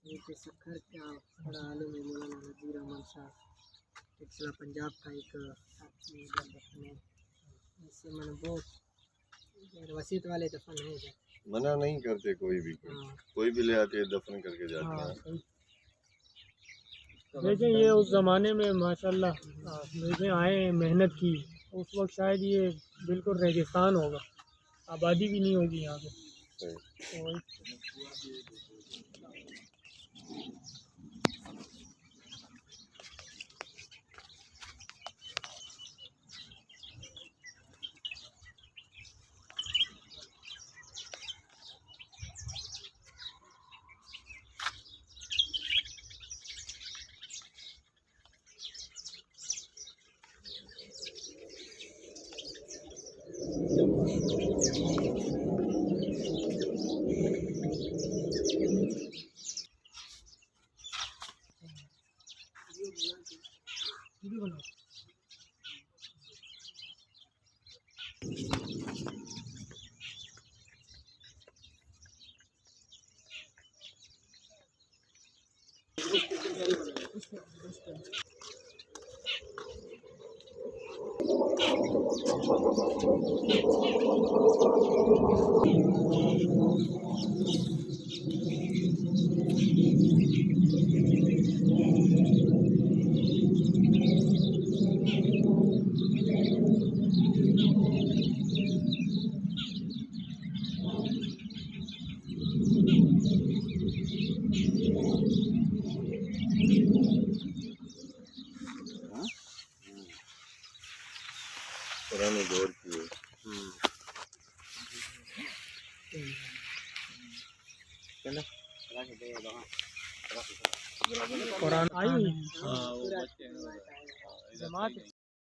ये सखर क्या बड़ा आलू में मौलाना नज़ीर अहमद शाह टिक्सला पंजाब का एक साथी दफन है। इससे मन बहुत वसीयत वाले दफन है इधर। मना नहीं करते कोई भी ले आते दफन करके जाते हैं। देखें ये उस ज़माने में माशाल्लाह देखें आए मेहनत की, उस वक्त शायद ये बिल्कुल रेगिस्तान होगा, आबादी भी नहीं होगी यहाँ पे। पुराने दौर की कुरान आई हुई जमात